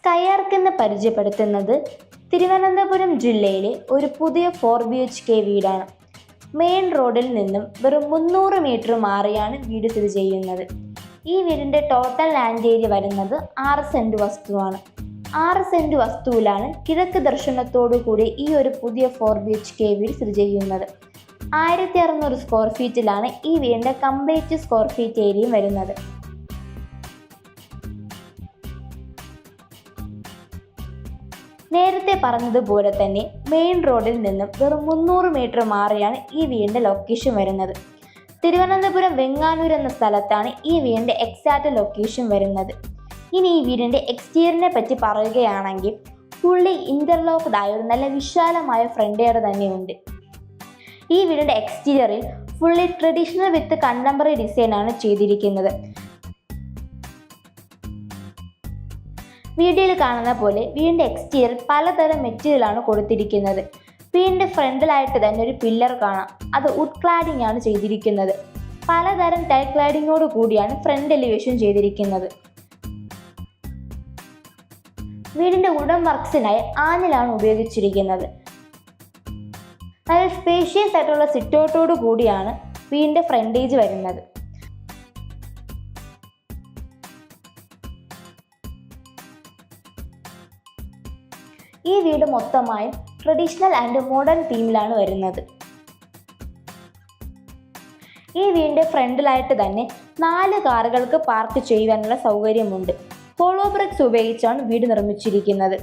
സ്കൈആർക്ക് എന്ന് പരിചയപ്പെടുത്തുന്നത് തിരുവനന്തപുരം ജില്ലയിലെ ഒരു പുതിയ 4 BHK വീടാണ്. മെയിൻ റോഡിൽ നിന്നും വെറും 300 മീറ്റർ മാറിയാണ് വീട് സ്ഥിതി ചെയ്യുന്നത്. ഈ വീടിൻ്റെ ടോട്ടൽ ലാൻഡ് ഏരിയ വരുന്നത് 6 സെൻറ്റ് വസ്തുവാണ്. 6 സെൻറ്റ് വസ്തുവിലാണ് കിഴക്ക് ദർശനത്തോടു കൂടി ഈ ഒരു പുതിയ 4 BHK വീട് സ്ഥിതി ചെയ്യുന്നത്. 1600 സ്ക്വയർ ഫീറ്റിലാണ് ഈ വീടിൻ്റെ കംപ്ലീറ്റ് സ്ക്വയർ ഫീറ്റ് ഏരിയയും വരുന്നത്. നേരത്തെ പറഞ്ഞതുപോലെ തന്നെ മെയിൻ റോഡിൽ നിന്നും വെറും 300 മീറ്റർ മാറിയാണ് ഈ വീടിൻ്റെ ലൊക്കേഷൻ വരുന്നത്. തിരുവനന്തപുരം വെങ്ങാനൂർ എന്ന സ്ഥലത്താണ് ഈ വീടിൻ്റെ എക്സാക്റ്റ് ലൊക്കേഷൻ വരുന്നത്. ഇനി ഈ വീടിൻ്റെ എക്സ്റ്റീരിയറിനെ പറ്റി പറയുകയാണെങ്കിൽ ഫുള്ളി ഇൻ്റർലോക്ക്ഡ് ആയ ഒരു നല്ല വിശാലമായ ഫ്രണ്ട് യാർഡ് തന്നെയുണ്ട്. ഈ വീടിൻ്റെ എക്സ്റ്റീരിയറിൽ ഫുള്ളി ട്രഡീഷണൽ വിത്ത് കണ്ടംപററി ഡിസൈനാണ് ചെയ്തിരിക്കുന്നത്. വീഡിയോയിൽ കാണുന്ന പോലെ വീടിൻ്റെ എക്സ്റ്റീരിയർ പലതരം മെറ്റീരിയലാണ് കൊടുത്തിരിക്കുന്നത്. വീടിൻ്റെ ഫ്രണ്ടിലായിട്ട് തന്നെ ഒരു പില്ലർ കാണാം. അത് വുഡ് ക്ലാഡിംഗ് ആണ് ചെയ്തിരിക്കുന്നത്. പലതരം ടൈൽ ക്ലാഡിങ്ങോട് കൂടിയാണ് ഫ്രണ്ട് എലിവേഷൻ ചെയ്തിരിക്കുന്നത്. വീടിൻ്റെ വുഡൻ വർക്ക്സിനായി ആഞ്ഞിലാണ് ഉപയോഗിച്ചിരിക്കുന്നത്. നല്ല സ്പേഷ്യസ് ആയിട്ടുള്ള സിറ്റൗട്ടോട് കൂടിയാണ് വീടിൻ്റെ ഫ്രണ്ടേജ് വരുന്നത്. ഈ വീട് മൊത്തമായും ട്രഡീഷണൽ ആൻഡ് മോഡേൺ തീമിലാണ് വരുന്നത്. ഈ വീടിൻ്റെ ഫ്രണ്ടിലായിട്ട് തന്നെ 4 കാറുകൾക്ക് പാർക്ക് ചെയ്യുവാനുള്ള സൗകര്യമുണ്ട്. ഹോളോ ബ്രിക്സ് ഉപയോഗിച്ചാണ് വീട് നിർമ്മിച്ചിരിക്കുന്നത്.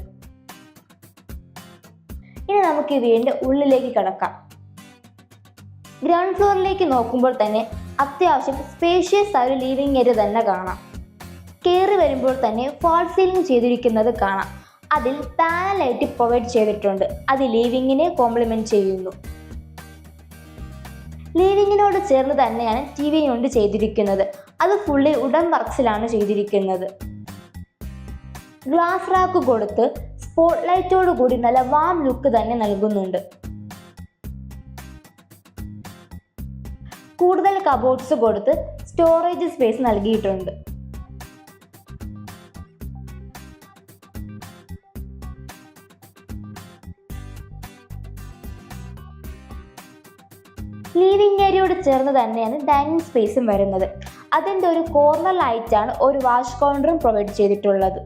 ഇനി നമുക്ക് ഈ വീടിൻ്റെ ഉള്ളിലേക്ക് കടക്കാം. ഗ്രൗണ്ട് ഫ്ലോറിലേക്ക് നോക്കുമ്പോൾ തന്നെ അത്യാവശ്യം സ്പേഷ്യസ് ആയ ഒരു ലിവിംഗ് ഏരിയ തന്നെ കാണാം. കയറി വരുമ്പോൾ തന്നെ ഫാൾ സീലിംഗ് ചെയ്തിരിക്കുന്നത് കാണാം. അതിൽ പാനൽ ലൈറ്റ് പ്രൊവൈഡ് ചെയ്തിട്ടുണ്ട്. അത് ലിവിങ്ങിനെ കോംപ്ലിമെന്റ് ചെയ്യുന്നു. ലിവിങ്ങിനോട് ചേർന്ന് തന്നെയാണ് TV കൊണ്ട് ചെയ്തിരിക്കുന്നത്. അത് ഫുള്ളി വുഡൻ വർക്ക്സിലാണ് ചെയ്തിരിക്കുന്നത്. ഗ്ലാസ് റാക്ക് കൊടുത്ത് സ്പോട്ട് ലൈറ്റോട് കൂടി നല്ല വാം ലുക്ക് തന്നെ നൽകുന്നുണ്ട്. കൂടുതൽ കബോർഡ്സ് കൊടുത്ത് സ്റ്റോറേജ് സ്പേസ് നൽകിയിട്ടുണ്ട്. ലിവിംഗ് ഏരിയയോട് ചേർന്ന് തന്നെയാണ് ഡൈനിങ് സ്പേസും വരുന്നത്. അതിൻ്റെ ഒരു കോർണറിലായിട്ടാണ് ഒരു വാഷ് കൗണ്ടറും പ്രൊവൈഡ് ചെയ്തിട്ടുള്ളത്.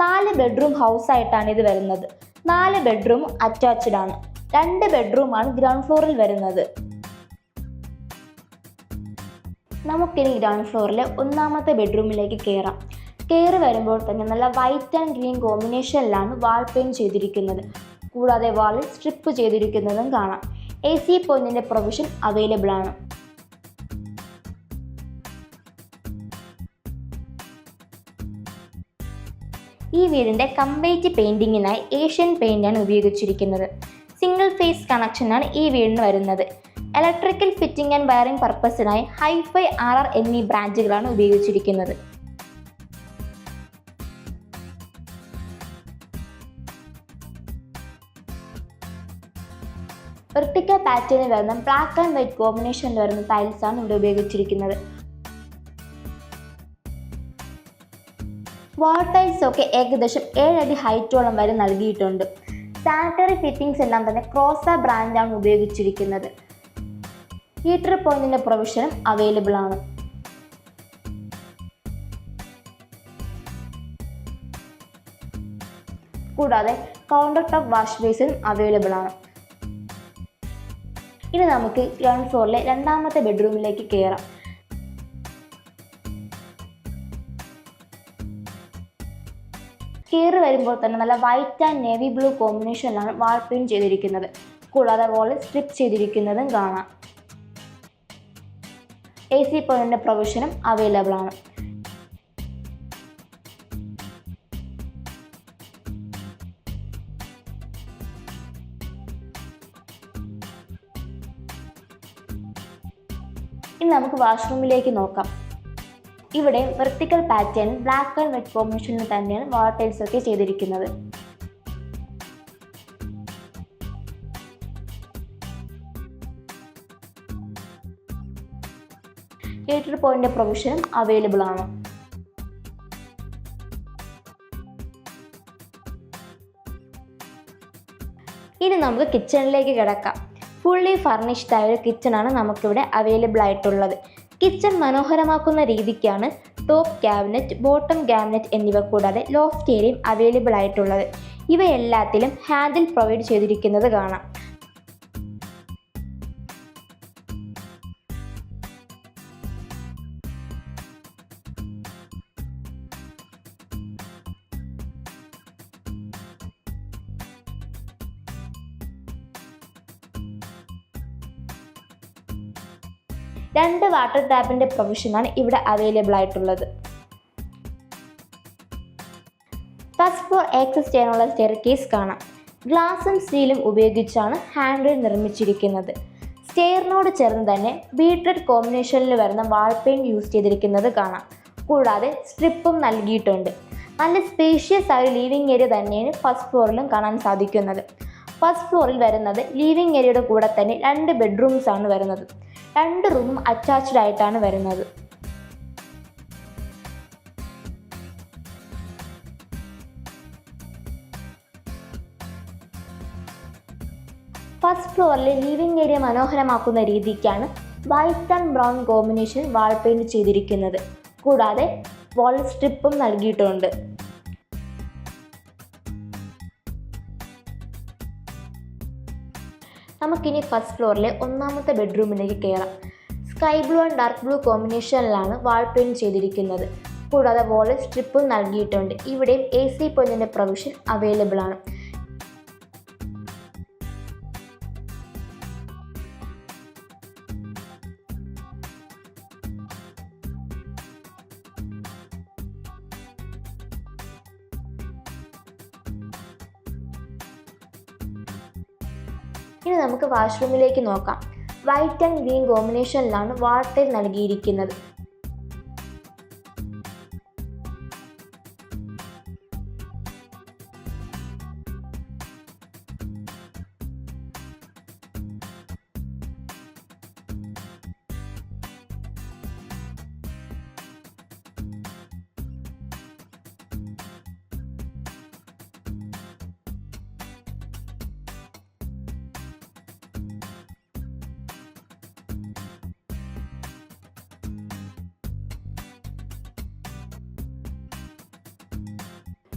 നാല് ബെഡ്റൂം ഹൗസ് ആയിട്ടാണ് ഇത് വരുന്നത്. 4 ബെഡ്റൂം അറ്റാച്ച്ഡ് ആണ്. 2 ബെഡ്റൂമാണ് ഗ്രൗണ്ട് ഫ്ലോറിൽ വരുന്നത്. നമുക്കിനി ഗ്രൗണ്ട് ഫ്ലോറിലെ 1ാമത്തെ ബെഡ്റൂമിലേക്ക് കയറാം. കയറി വരുമ്പോൾ തന്നെ നല്ല വൈറ്റ് ആൻഡ് ഗ്രീൻ കോമ്പിനേഷനിലാണ് വാൾ പെയിന്റ് ചെയ്തിരിക്കുന്നത്. കൂടാതെ വാളിൽ സ്ട്രിപ്പ് ചെയ്തിരിക്കുന്നതും കാണാം. AC പോയിന്റിന്റെ പ്രൊവിഷൻ അവൈലബിൾ ആണ്. ഈ വീടിൻ്റെ കംപ്ലീറ്റ് പെയിൻറ്റിങ്ങിനായി ഏഷ്യൻ പെയിൻ്റാണ് ഉപയോഗിച്ചിരിക്കുന്നത്. സിംഗിൾ ഫേസ് കണക്ഷനാണ് ഈ വീടിന് വരുന്നത്. ഇലക്ട്രിക്കൽ ഫിറ്റിംഗ് ആൻഡ് വയറിംഗ് പർപ്പസിനായി ഹൈഫൈ RR എന്നീ ബ്രാൻഡുകളാണ് ഉപയോഗിച്ചിരിക്കുന്നത്. വെർട്ടിക്കൽ പാറ്റേണിൽ വരുന്ന ബ്ലാക്ക് ആൻഡ് വൈറ്റ് കോമ്പിനേഷനിൽ വരുന്ന ടൈൽസാണ് ഇവിടെ ഉപയോഗിച്ചിരിക്കുന്നത്. വാൾ ടൈൽസ് ഒക്കെ ഏകദേശം 7 അടി ഹൈറ്റോളം വരെ നൽകിയിട്ടുണ്ട്. സാനിറ്ററി ഫിറ്റിംഗ്സ് എല്ലാം തന്നെ ക്രോസ ബ്രാൻഡാണ് ഉപയോഗിച്ചിരിക്കുന്നത്. ഹീറ്റർ പോയിന്റിന്റെ പ്രൊവിഷനും അവൈലബിൾ ആണ്. കൂടാതെ കൗണ്ടർ ടോപ്പ് വാഷ് ബേസിനും അവൈലബിൾ ആണ്. ഇനി നമുക്ക് ഗ്രൗണ്ട് ഫ്ലോറിലെ 2ാമത്തെ ബെഡ്റൂമിലേക്ക് കയറാം. കയറി വരുമ്പോൾ തന്നെ നല്ല വൈറ്റ് ആൻഡ് നേവി ബ്ലൂ കോമ്പിനേഷനിലാണ് വാൾ പെയിന്റ് ചെയ്തിരിക്കുന്നത്. കൂടാതെ വാളിൽ സ്ട്രിപ്പ് ചെയ്തിരിക്കുന്നതും കാണാം. AC പോയിന്റിന്റെ പ്രൊവിഷനും അവൈലബിൾ ആണ്. ഇനി നമുക്ക് വാഷ്റൂമിലേക്ക് നോക്കാം. ഇവിടെ vertical pattern black and white കോമ്പിനേഷനിൽ തന്നെയാണ് വാൾ ടൈൽസ് ഒക്കെ ചെയ്തിരിക്കുന്നത്. ഹീറ്റർ പോയിന്റ് പ്രൊവിഷനും അവൈലബിൾ ആണ്. ഇനി നമുക്ക് കിച്ചണിലേക്ക് കിടക്കാം. ഫുള്ളി ഫർണിഷ്ഡ് ആയ ഒരു കിച്ചണാണ് നമുക്കിവിടെ അവൈലബിൾ ആയിട്ടുള്ളത്. കിച്ചൺ മനോഹരമാക്കുന്ന രീതിക്കാണ് ടോപ്പ് ക്യാബിനറ്റ്, ബോട്ടം ക്യാബിനറ്റ് എന്നിവ കൂടാതെ ലോഫ്റ്റ് ഏരിയയും അവൈലബിൾ ആയിട്ടുള്ളത്. ഇവയെല്ലാത്തിലും ഹാൻഡിൽ പ്രൊവൈഡ് ചെയ്തിരിക്കുന്നത് കാണാം. രണ്ട് വാട്ടർ ടാപ്പിൻ്റെ പ്രൊവിഷനാണ് ഇവിടെ അവൈലബിൾ ആയിട്ടുള്ളത്. ഫസ്റ്റ് ഫ്ലോർ ആക്സസ് ചെയ്യാനുള്ള സ്റ്റെയർകേസ് കാണാം. ഗ്ലാസും സ്റ്റീലും ഉപയോഗിച്ചാണ് ഹാൻഡിൽ നിർമ്മിച്ചിരിക്കുന്നത്. സ്റ്റെയറിനോട് ചേർന്ന് തന്നെ ബീട്രഡ് കോമ്പിനേഷനിൽ വരുന്ന വാൾ പെയിൻറ് യൂസ് ചെയ്തിരിക്കുന്നത് കാണാം. കൂടാതെ സ്ട്രിപ്പും നൽകിയിട്ടുണ്ട്. നല്ല സ്പേഷ്യസ് ആയ ലിവിംഗ് ഏരിയ തന്നെയാണ് ഫസ്റ്റ് ഫ്ലോറിലും കാണാൻ സാധിക്കുന്നത്. ഫസ്റ്റ് ഫ്ലോറിൽ വരുന്നത് ലിവിംഗ് ഏരിയയുടെ കൂടെ തന്നെ 2 ബെഡ്റൂംസ് ആണ് വരുന്നത്. 2 റൂമും അറ്റാച്ച്ഡ് ആയിട്ടാണ് വരുന്നത്. ഫസ്റ്റ് ഫ്ലോറിലെ ലിവിംഗ് ഏരിയ മനോഹരമാക്കുന്ന രീതിക്കാണ് white and brown combination wall paint ചെയ്തിരിക്കുന്നത്. കൂടാതെ വാൾ സ്ട്രിപ്പും നൽകിയിട്ടുണ്ട്. നമുക്കിനി ഫസ്റ്റ് ഫ്ലോറിലെ 1ാമത്തെ ബെഡ്റൂമിലേക്ക് കയറാം. Sky blue and dark blue കോമ്പിനേഷനിലാണ് വാൾ പെയിന്റ് ചെയ്തിരിക്കുന്നത്. കൂടാതെ വാളിൽ സ്ട്രിപ്പും നൽകിയിട്ടുണ്ട്. ഇവിടെയും AC പോയിന്റിൻ്റെ പ്രൊവിഷൻ അവൈലബിൾ ആണ്. ഇനി നമുക്ക് വാഷ്റൂമിലേക്ക് നോക്കാം. വൈറ്റ് ആൻഡ് ഗ്രീൻ കോമ്പിനേഷനിലാണ് വാൾ ടൈൽ നൽകിയിരിക്കുന്നത്.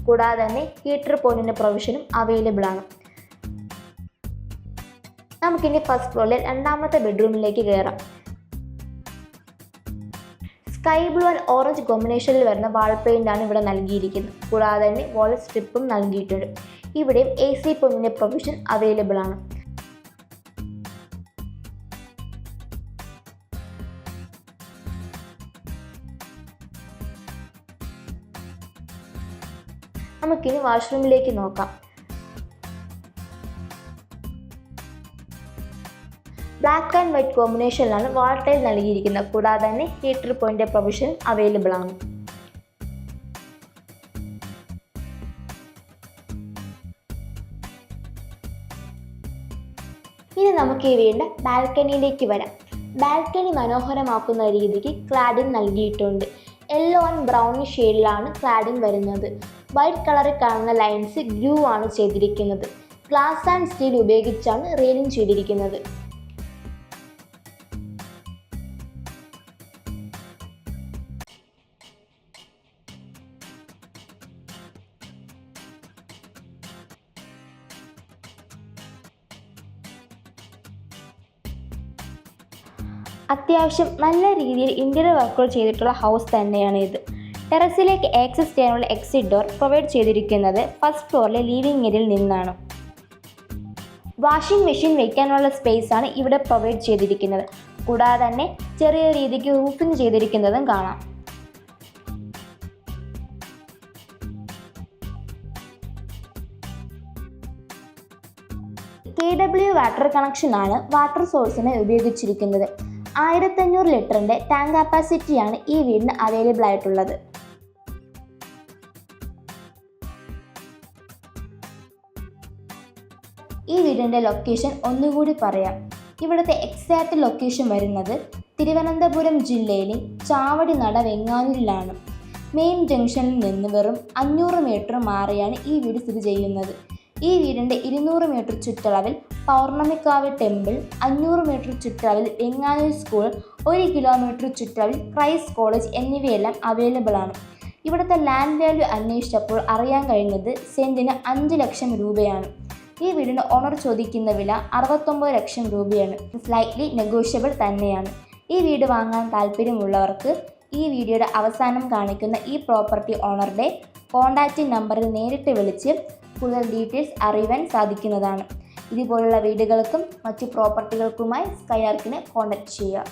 കൂടാതെ തന്നെ ഹീറ്റർ പോയിന്റിൻ്റെ പ്രൊവിഷനും അവൈലബിൾ ആണ്. നമുക്കിനി ഫസ്റ്റ് ഫ്ലോറിലെ 2ാമത്തെ ബെഡ്റൂമിലേക്ക് കയറാം. സ്കൈ ബ്ലൂ ആൻഡ് ഓറഞ്ച് കോമ്പിനേഷനിൽ വരുന്ന വാൾ പെയിന്റ് ആണ് ഇവിടെ നൽകിയിരിക്കുന്നത്. കൂടാതെ തന്നെ വാൾ സ്ട്രിപ്പും നൽകിയിട്ടുണ്ട്. ഇവിടെയും AC പോയിന്റിൻ്റെ പ്രൊവിഷൻ അവൈലബിൾ ആണ്. നമുക്കിനി വാഷ്റൂമിലേക്ക് നോക്കാം. ബ്ലാക്ക് ആൻഡ് വൈറ്റ് കോമ്പിനേഷനിലാണ് വാൾ ടൈൽ നൽകിയിരിക്കുന്നത്. കൂടാതെ തന്നെ ഹീറ്റർ പോയിന്റ് പ്രൊവിഷൻ അവൈലബിൾ ആണ്. ഇനി നമുക്ക് ഈ വീടിൻ്റെ ബാൽക്കണിയിലേക്ക് വരാം. ബാൽക്കണി മനോഹരമാക്കുന്ന രീതിക്ക് ക്ലാഡിംഗ് നൽകിയിട്ടുണ്ട്. യെല്ലോ ആൻഡ് ബ്രൗൺ ഷെയ്ഡിലാണ് ക്ലാഡിംഗ് വരുന്നത്. വൈറ്റ് കളറിൽ കാണുന്ന ലൈൻസ് ബ്ലൂ ആണ് ചെയ്തിരിക്കുന്നത്. ഗ്ലാസ് ആൻഡ് സ്റ്റീൽ ഉപയോഗിച്ചാണ് റെയിലിംഗ് ചെയ്തിരിക്കുന്നത്. അത്യാവശ്യം നല്ല രീതിയിൽ ഇന്റീരിയർ വർക്കുകൾ ചെയ്തിട്ടുള്ള ഹൗസ് തന്നെയാണ് ഇത്. ടെറസിലേക്ക് ആക്സസ് ചെയ്യാനുള്ള എക്സിറ്റ് ഡോർ പ്രൊവൈഡ് ചെയ്തിരിക്കുന്നത് ഫസ്റ്റ് ഫ്ലോറിലെ ലിവിംഗ് ഏരിയയിൽ നിന്നാണ്. വാഷിംഗ് മെഷീൻ വയ്ക്കാനുള്ള സ്പേസ് ആണ് ഇവിടെ പ്രൊവൈഡ് ചെയ്തിരിക്കുന്നത്. കൂടാതെ തന്നെ ചെറിയ രീതിക്ക് റൂഫിംഗ് ചെയ്തിരിക്കുന്നതും കാണാം. KW വാട്ടർ കണക്ഷനാണ് വാട്ടർ സോഴ്സിനെ ഉപയോഗിച്ചിരിക്കുന്നത്. 1500 ലിറ്ററിൻ്റെ ടാങ്ക് കപ്പാസിറ്റിയാണ് ഈ വീടിന് അവൈലബിൾ ആയിട്ടുള്ളത്. ഈ വീടിൻ്റെ ലൊക്കേഷൻ ഒന്നുകൂടി പറയാം. ഇവിടുത്തെ എക്സാക്റ്റ് ലൊക്കേഷൻ വരുന്നത് തിരുവനന്തപുരം ജില്ലയിലെ ചാവടിനട വെങ്ങാനൂരിലാണ്. മെയിൻ ജംഗ്ഷനിൽ നിന്ന് വെറും 500 മീറ്റർ മാറിയാണ് ഈ വീട് സ്ഥിതി ചെയ്യുന്നത്. ഈ വീടിൻ്റെ 200 മീറ്റർ ചുറ്റളവിൽ പൗർണമിക്കാവ് ടെമ്പിൾ, 500 മീറ്റർ ചുറ്റളവിൽ വെങ്ങാനൂർ സ്കൂൾ, 1 കിലോമീറ്റർ ചുറ്റളവിൽ ക്രൈസ്റ്റ് കോളേജ് എന്നിവയെല്ലാം അവൈലബിൾ ആണ്. ഇവിടുത്തെ ലാൻഡ് വാല്യൂ അന്വേഷിച്ചപ്പോൾ അറിയാൻ കഴിഞ്ഞത് സെൻറ്റിന് 5 ലക്ഷം രൂപയാണ്. ഈ വീടിന് ഓണർ ചോദിക്കുന്ന വില 69 ലക്ഷം രൂപയാണ്. സ്ലൈറ്റ്ലി നെഗോഷ്യബിൾ തന്നെയാണ്. ഈ വീട് വാങ്ങാൻ താല്പര്യമുള്ളവർക്ക് ഈ വീഡിയോയുടെ അവസാനം കാണിക്കുന്ന ഈ പ്രോപ്പർട്ടി ഓണറുടെ കോൺടാക്റ്റ് നമ്പറിൽ നേരിട്ട് വിളിച്ച് കൂടുതൽ ഡീറ്റെയിൽസ് അറിയുവാൻ സാധിക്കുന്നതാണ്. ഇതുപോലുള്ള വീടുകൾക്കും മറ്റ് പ്രോപ്പർട്ടികൾക്കുമായി സ്കൈആർക്കിനെ കോൺടാക്റ്റ് ചെയ്യുക.